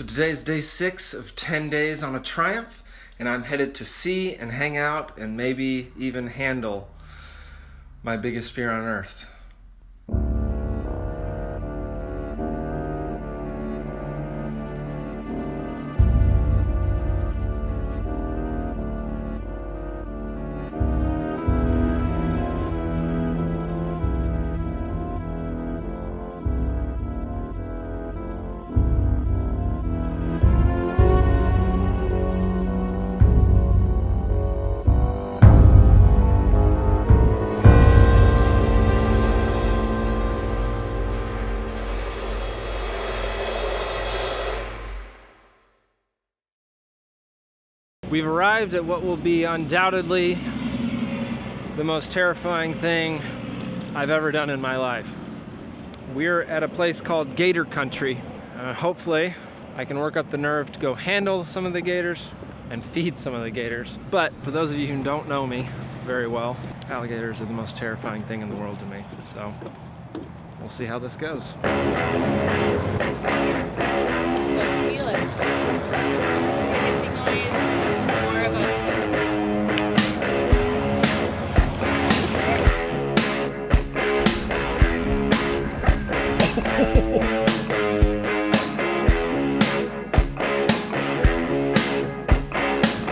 today is day 6 of 10 days on a Triumph, and I'm headed to see and hang out and maybe even handle my biggest fear on earth. We've arrived at what will be undoubtedly the most terrifying thing I've ever done in my life. We're at a place called Gator Country. Hopefully I can work up the nerve to go handle some of the gators and feed some of the gators. But for those of you who don't know me very well, alligators are the most terrifying thing in the world to me. So we'll see how this goes. Feel it. The hissing noise, more of a...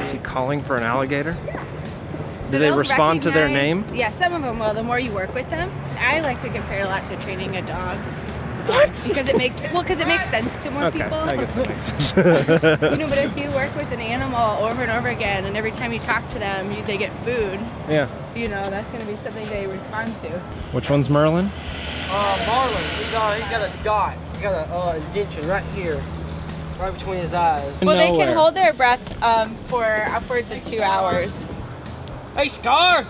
Is he calling for an alligator? Yeah. Do they respond to their name? Yeah, some of them will, the more you work with them. I like to compare it a lot to training a dog. What? Because it makes sense to more people. I guess that makes sense. You know, but if you work with an animal over and over again, and every time you talk to them, they get food. Yeah. You know, that's going to be something they respond to. Which one's Merlin? Marlin, he's got a dot. He's got a indentation right here, right between his eyes. Well, they can hold their breath for upwards of 2 hours. Hey, Scar!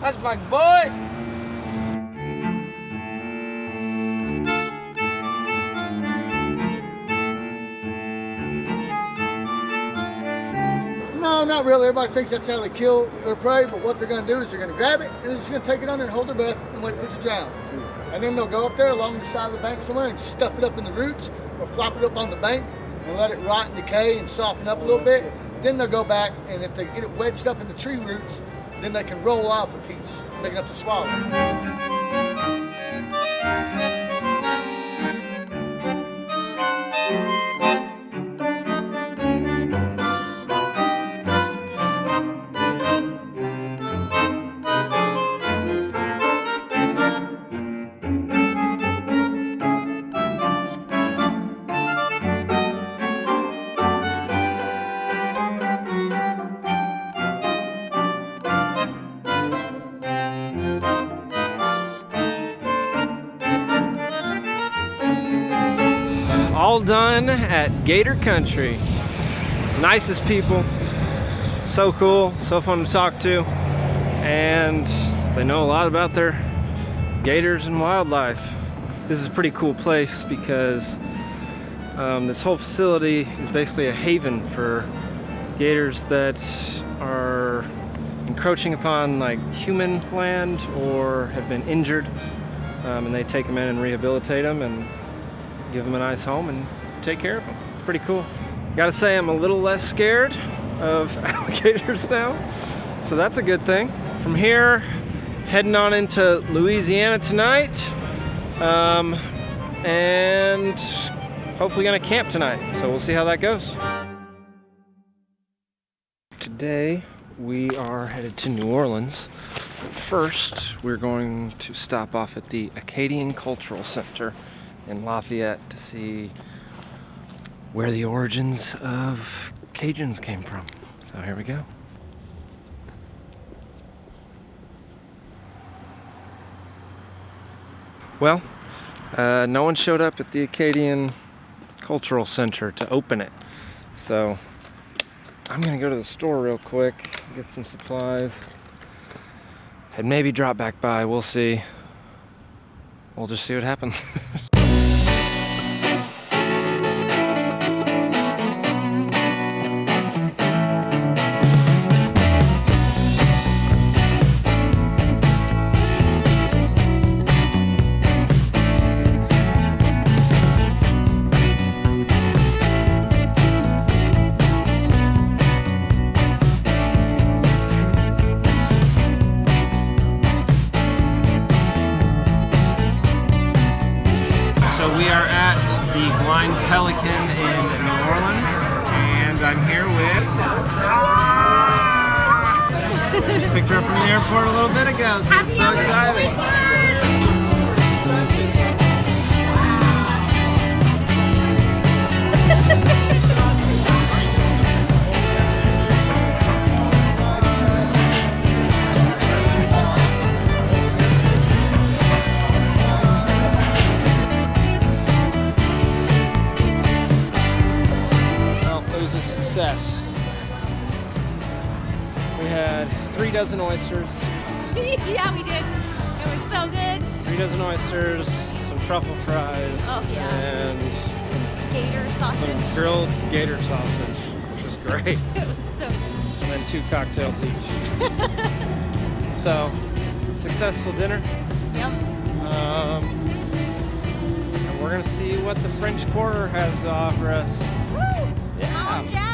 That's my boy! No, not really. Everybody thinks that's how they kill their prey, but what they're going to do is they're going to grab it and they're just going to take it under and hold their breath and wait for it to drown. And then they'll go up there along the side of the bank somewhere and stuff it up in the roots or flop it up on the bank and let it rot and decay and soften up a little bit. Then they'll go back, and if they get it wedged up in the tree roots, then they can roll off a piece, big enough to swallow. All done at Gator Country. Nicest people, so cool, so fun to talk to, and they know a lot about their gators and wildlife. This is a pretty cool place because this whole facility is basically a haven for gators that are encroaching upon like human land or have been injured, and they take them in and rehabilitate them and give them a nice home and take care of them. Pretty cool. Gotta say, I'm a little less scared of alligators now, so that's a good thing. From here, heading on into Louisiana tonight, and hopefully gonna camp tonight, so we'll see how that goes. Today, we are headed to New Orleans. First, we're going to stop off at the Acadian Cultural Center in Lafayette to see where the origins of Cajuns came from. So here we go. Well, no one showed up at the Acadian Cultural Center to open it. So I'm gonna go to the store real quick, get some supplies, and maybe drop back by, we'll see. We'll just see what happens. the Blind Pelican in New Orleans, and I'm here with... Just picked her up from the airport a little bit ago, so it's so exciting. Success. We had 3 dozen oysters. Yeah, we did. It was so good. 3 dozen oysters, some truffle fries, oh, yeah. And some gator sausage. Some grilled gator sausage, which was great. It was so good. And then 2 cocktails each. So, successful dinner. Yep. And we're gonna see what the French Quarter has to offer us. Woo! Yeah. Jazz.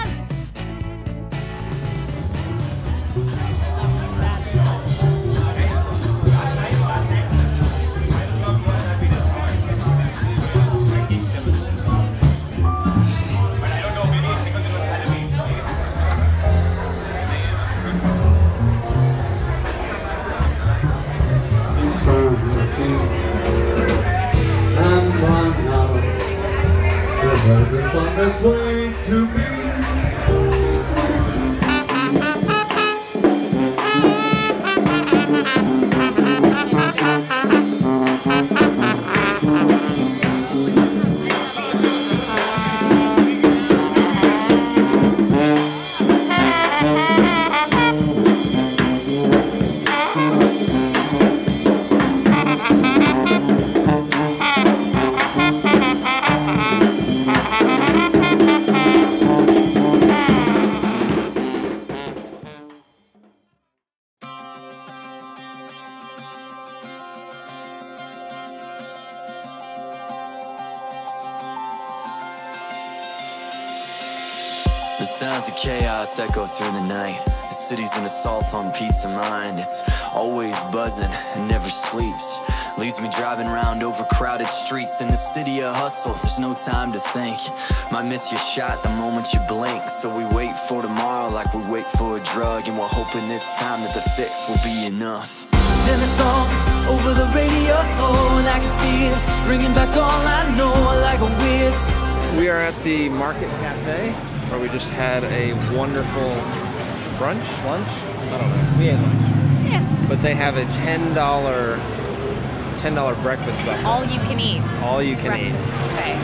It's on its way to be. The sounds of chaos echo through the night. The city's an assault on peace of mind. It's always buzzing and never sleeps. Leaves me driving around overcrowded streets in the city of hustle. There's no time to think. Might miss your shot the moment you blink. So we wait for tomorrow like we wait for a drug. And we're hoping this time that the fix will be enough. Then the songs over the radio, and I can feel it bringing back all I know like a whiz. We are at the Market Cafe, where we just had a wonderful lunch? I don't know. We had lunch. Yeah. But they have a $10 breakfast buffet. All you can eat. All you can breakfast eat. buffet.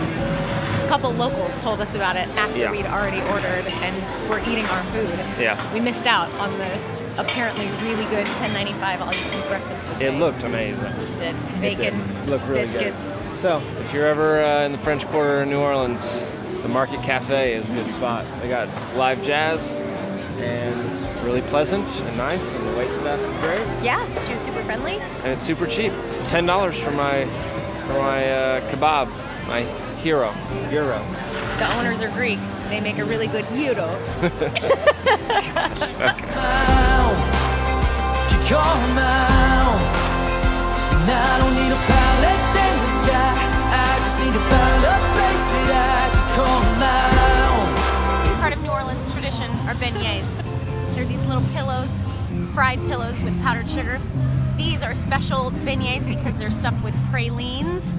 A couple locals told us about it after we'd already ordered and we're eating our food. Yeah. We missed out on the apparently really good $10.95 all you can eat breakfast buffet. It looked amazing. It did. Bacon, Looked really biscuits. good. So, if you're ever in the French Quarter in New Orleans, the Market Cafe is a good spot. They got live jazz, and it's really pleasant and nice, and the wait staff is great. Yeah, she was super friendly. And it's super cheap. It's $10 for my kebab, my hero. The owners are Greek. They make a really good gyro. I don't need a palace in the sky. I just need to find a place that I can call my own. Part of New Orleans tradition are beignets. They're these little pillows, fried pillows with powdered sugar. These are special beignets because they're stuffed with pralines.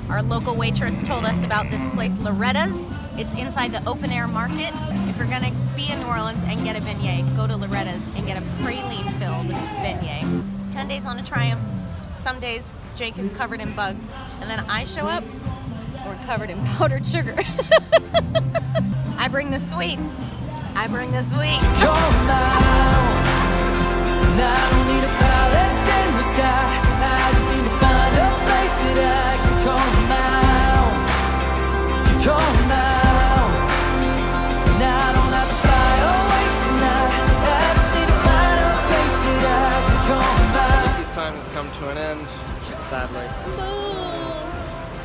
Our local waitress told us about this place, Loretta's. It's inside the open air market. If you're gonna be in New Orleans and get a beignet, go to Loretta's and get a praline-filled beignet. 10 days on a Triumph. Some days Jake is covered in bugs, and then I show up, we're covered in powdered sugar. I bring the sweet. I bring the sweet. Come now. I don't need a palace in the sky. I just need to find a place that I can call my own. Come now. And I don't have to fly away tonight. I just need to find a place that I can call my own. Nikki's time has come to an end, sadly.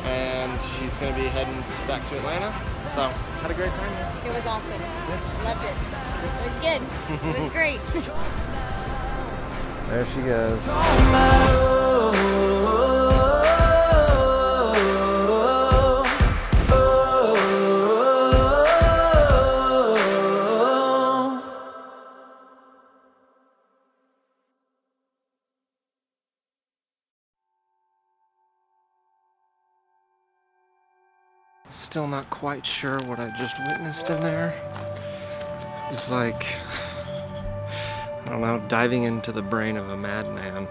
And she's going to be heading back to Atlanta. So, had a great time here. It was awesome. Loved it. It was good. It was great. There she goes. Still not quite sure what I just witnessed in there. It was like, I don't know, diving into the brain of a madman.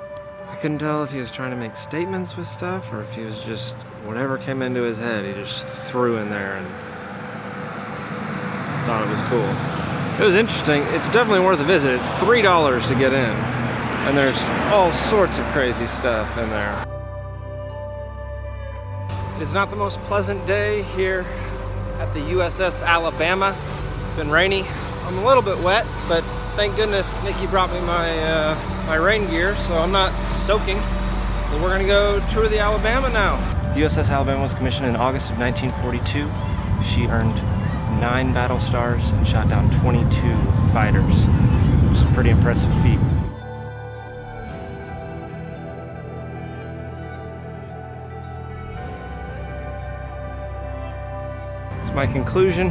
I couldn't tell if he was trying to make statements with stuff or if he was just, whatever came into his head, he just threw in there and thought it was cool. It was interesting. It's definitely worth a visit. It's $3 to get in, and there's all sorts of crazy stuff in there. It is not the most pleasant day here at the USS Alabama. It's been rainy. I'm a little bit wet, but thank goodness Nikki brought me my my rain gear, so I'm not soaking. But we're gonna go tour the Alabama now. The USS Alabama was commissioned in August of 1942. She earned 9 battle stars and shot down 22 fighters. It's a pretty impressive feat. So my conclusion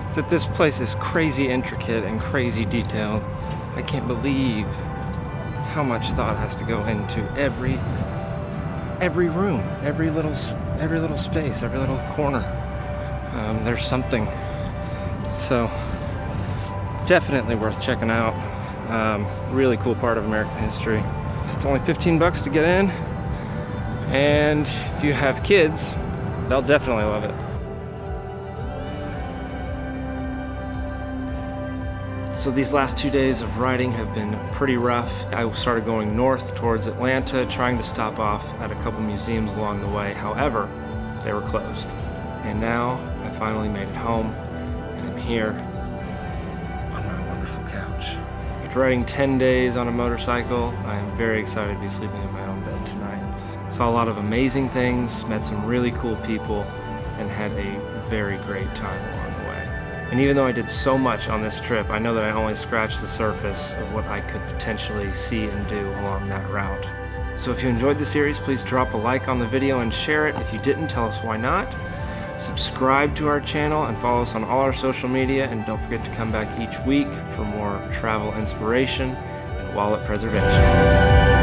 is that this place is crazy intricate and crazy detailed. I can't believe how much thought has to go into every room, every little space, every little corner. There's something. So definitely worth checking out. Really cool part of American history. It's only 15 bucks to get in, and if you have kids, they'll definitely love it. So these last 2 days of riding have been pretty rough. I started going north towards Atlanta, trying to stop off at a couple museums along the way. However, they were closed. And now I finally made it home, and I'm here on my wonderful couch. After riding 10 days on a motorcycle, I am very excited to be sleeping in my own bed tonight. Saw a lot of amazing things, met some really cool people, and had a very great time along the way. And even though I did so much on this trip, I know that I only scratched the surface of what I could potentially see and do along that route. So if you enjoyed the series, please drop a like on the video and share it. If you didn't, tell us why not. Subscribe to our channel and follow us on all our social media, and don't forget to come back each week for more travel inspiration and wallet preservation.